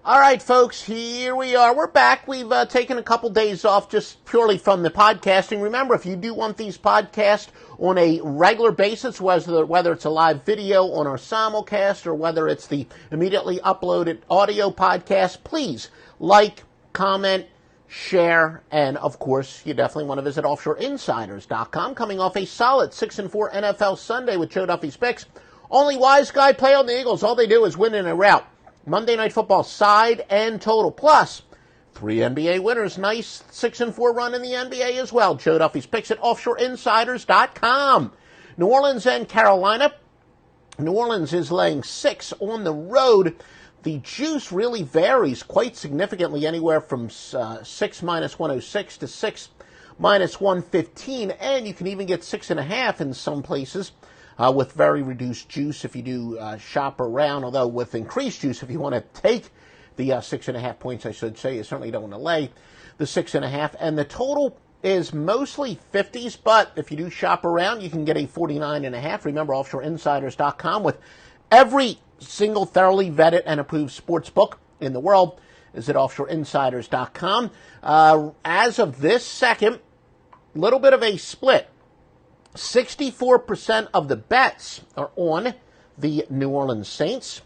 All right, folks, here we are. We're back. We've taken a couple days off just purely from the podcasting. Remember, if you do want these podcasts on a regular basis, whether it's a live video on our simulcast or whether it's the immediately uploaded audio podcast, please like, comment, share, and, of course, you definitely want to visit offshoreinsiders.com. Coming off a solid 6-4 NFL Sunday with Joe Duffy's picks. Only wise guy play on the Eagles. All they do is win in a rout. Monday Night Football side and total. Plus, 3 NBA winners. Nice 6-4 run in the NBA as well. Joe Duffy's picks at offshoreinsiders.com. New Orleans and Carolina. New Orleans is laying 6 on the road. The juice really varies quite significantly, anywhere from 6 minus 106 to 6 minus 115. And you can even get 6.5 in some places. With very reduced juice if you do shop around, although with increased juice, if you want to take the 6.5 points, I should say, you certainly don't want to lay the 6.5. And the total is mostly 50s, but if you do shop around, you can get a 49.5. Remember, offshoreinsiders.com with every single thoroughly vetted and approved sports book in the world is at offshoreinsiders.com. As of this second, little bit of a split. 64% of the bets are on the New Orleans Saints,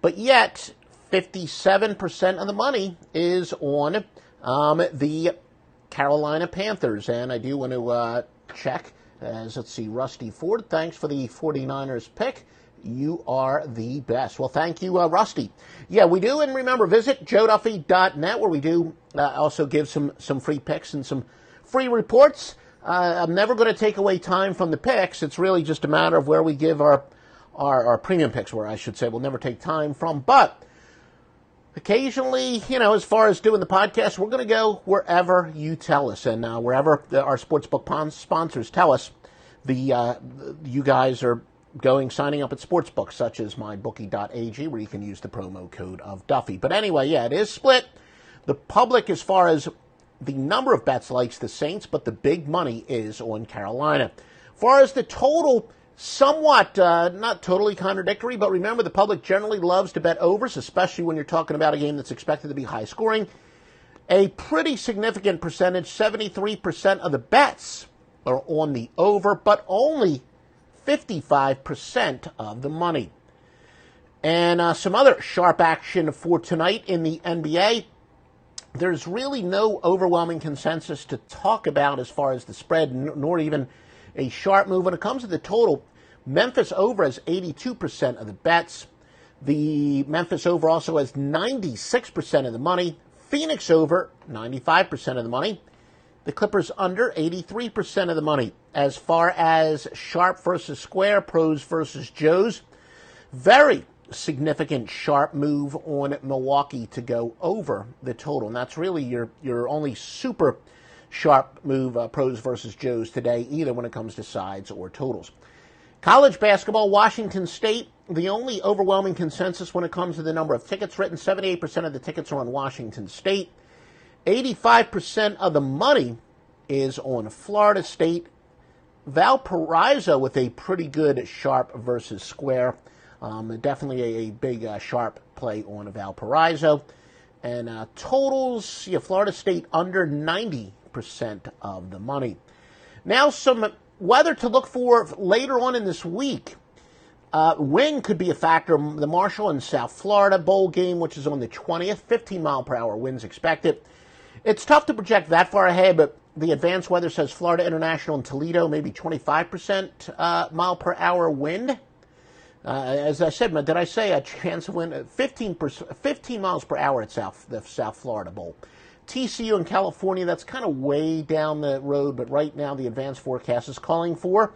but yet 57% of the money is on the Carolina Panthers. And I do want to check, as let's see, Rusty Ford, thanks for the 49ers pick. You are the best. Well, thank you, Rusty. Yeah, we do, and remember, visit joeduffy.net, where we do also give some free picks and some free reports. I'm never going to take away time from the picks. It's really just a matter of where we give our premium picks, where I should say we'll never take time from. But occasionally, as far as doing the podcast, we're going to go wherever you tell us. And wherever our sportsbook sponsors tell us, you guys are signing up at sportsbooks, such as mybookie.ag, where you can use the promo code of Duffy. But anyway, yeah, it is split. The public, as far as the number of bets, likes the Saints, but the big money is on Carolina. As far as the total, somewhat not totally contradictory, but remember, the public generally loves to bet overs, especially when you're talking about a game that's expected to be high scoring. A pretty significant percentage, 73% of the bets are on the over, but only 55% of the money. And some other sharp action for tonight in the NBA. There's really no overwhelming consensus to talk about as far as the spread, nor even a sharp move. When it comes to the total, Memphis over has 82% of the bets. The Memphis over also has 96% of the money. Phoenix over, 95% of the money. The Clippers under, 83% of the money. As far as sharp versus square, pros versus Joes, very significant sharp move on Milwaukee to go over the total. And that's really your only super sharp move, pros versus Joes today, either when it comes to sides or totals. College basketball, Washington State, the only overwhelming consensus when it comes to the number of tickets written, 78% of the tickets are on Washington State. 85% of the money is on Florida State. Valparaiso with a pretty good sharp versus square. Definitely a big sharp play on Valparaiso. And totals, Florida State under 90% of the money. Now some weather to look for later on in this week. Wind could be a factor. The Marshall and South Florida Bowl game, which is on the 20th, 15-mile-per-hour winds expected. It's tough to project that far ahead, but the advanced weather says Florida International and Toledo, maybe 25% mile-per-hour wind. As I said, did I say a chance of wind? 15 miles per hour at the South Florida Bowl. TCU in California, that's kind of way down the road, but right now the advanced forecast is calling for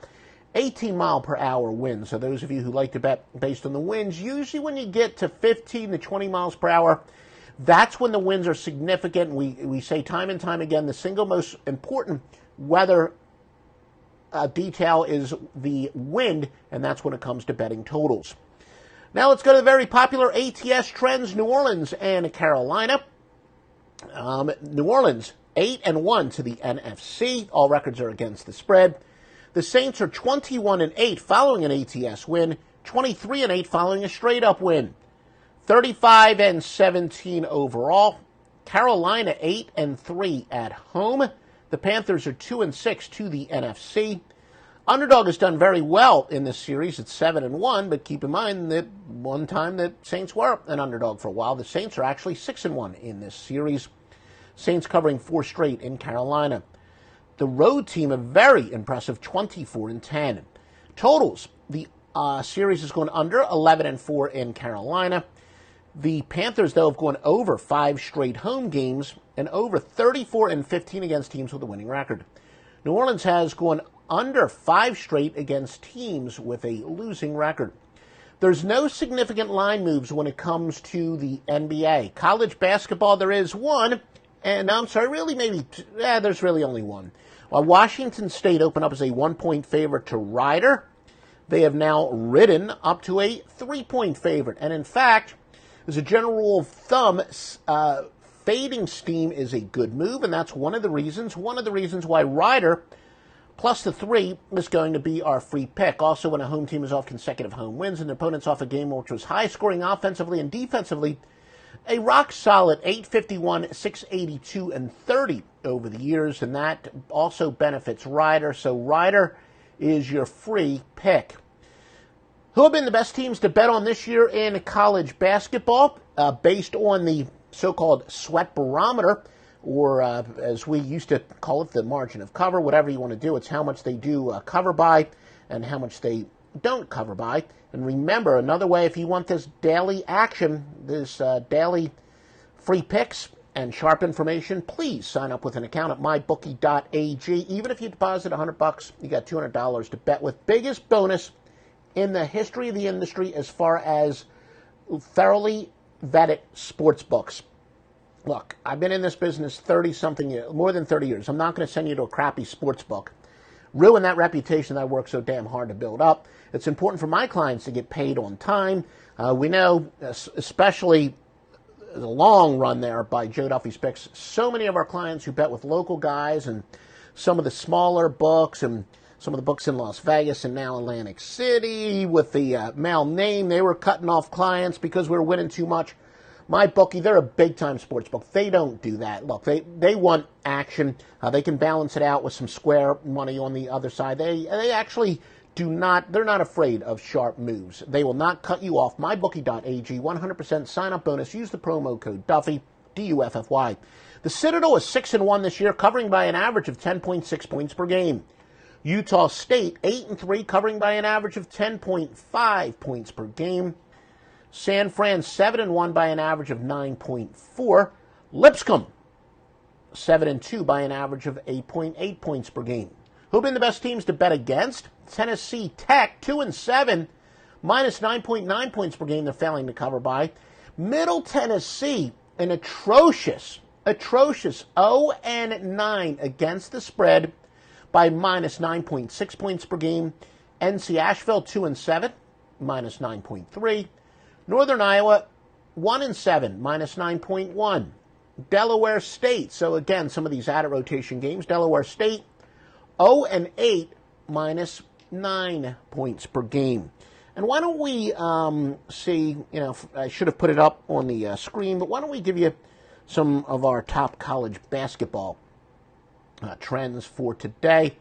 18-mile-per-hour winds. So those of you who like to bet based on the winds, usually when you get to 15 to 20 miles per hour, that's when the winds are significant. We say time and time again, the single most important weather detail is the wind, and that's when it comes to betting totals. Now let's go to the very popular ATS trends, New Orleans and Carolina. New Orleans, 8-1 to the NFC. All records are against the spread. The Saints are 21-8 following an ATS win, 23-8 following a straight-up win. 35-17 overall. Carolina 8-3 at home. The Panthers are 2-6 to the NFC. Underdog has done very well in this series. It's 7-1, but keep in mind that one time the Saints were an underdog for a while. The Saints are actually 6-1 in this series. Saints covering 4 straight in Carolina. The road team, a very impressive 24-10. Totals, the series is going under 11-4 in Carolina. The Panthers, though, have gone over 5 straight home games and over 34-15 against teams with a winning record. New Orleans has gone under 5 straight against teams with a losing record. There's no significant line moves when it comes to the NBA. College basketball, there is one, and I'm sorry, really maybe, there's really only one. While Washington State opened up as a 1-point favorite to Rider, they have now ridden up to a 3-point favorite. And in fact, as a general rule of thumb, fading steam is a good move, and that's one of the reasons why Rider plus the 3 is going to be our free pick. Also, when a home team is off consecutive home wins and their opponent's off a game which was high-scoring offensively and defensively, a rock-solid 851, 682, and 30 over the years, and that also benefits Rider. So Rider is your free pick. Who have been the best teams to bet on this year in college basketball? Based on the so-called sweat barometer, or as we used to call it, the margin of cover, whatever you want to do. It's how much they do cover by and how much they don't cover by. And remember, another way, if you want this daily action, this daily free picks and sharp information, please sign up with an account at mybookie.ag. Even if you deposit $100, you got $200 to bet with. Biggest bonus in the history of the industry as far as thoroughly vetted sports books. Look, I've been in this business 30-something years, more than 30 years. I'm not going to send you to a crappy sports book. Ruin that reputation that I work so damn hard to build up. It's important for my clients to get paid on time. We know, especially the long run there by Joe Duffy's Picks, so many of our clients who bet with local guys and some of the smaller books and some of the books in Las Vegas and now Atlantic City with the male name, they were cutting off clients because we were winning too much. My bookie, they're a big-time sports book. They don't do that. Look, they want action. They can balance it out with some square money on the other side. They actually do not, they're not afraid of sharp moves. They will not cut you off. MyBookie.ag, 100% sign-up bonus. Use the promo code Duffy, D-U-F-F-Y. The Citadel is 6-1 this year, covering by an average of 10.6 points per game. Utah State, 8-3, covering by an average of 10.5 points per game. San Fran, 7-1 by an average of 9.4. Lipscomb, 7-2 by an average of 8.8 points per game. Who have been the best teams to bet against? Tennessee Tech, 2-7, minus 9.9 points per game they're failing to cover by. Middle Tennessee, an atrocious 0-9 against the spread by minus 9.6 points per game. NC Asheville, 2-7, minus 9.3. Northern Iowa, 1-7, minus 9.1. Delaware State, so again, some of these added rotation games. Delaware State, 0-8, minus 9 points per game. And why don't we see, I should have put it up on the screen, but why don't we give you some of our top college basketball trends for today.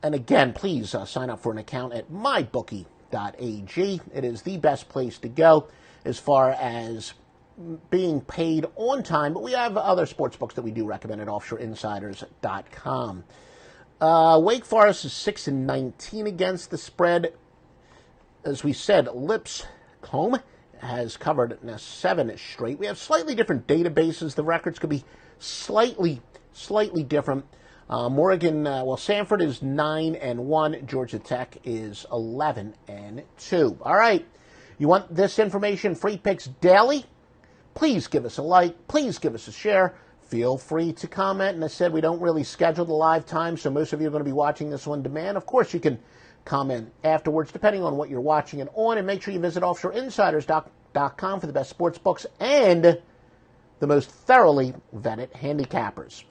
And again, please sign up for an account at mybookie.ag. It is the best place to go as far as being paid on time, but we have other sports books that we do recommend at offshoreinsiders.com. Wake Forest is 6-19 against the spread. As we said, Lipscomb has covered now 7 straight. We have slightly different databases. The records could be slightly different. Sanford is 9-1. Georgia Tech is 11-2. All right. You want this information, free picks daily? Please give us a like. Please give us a share. Feel free to comment. And I said we don't really schedule the live time, so most of you are going to be watching this on demand. Of course, you can comment afterwards, depending on what you're watching it on. And make sure you visit offshoreinsiders.com for the best sports books and the most thoroughly vetted handicappers.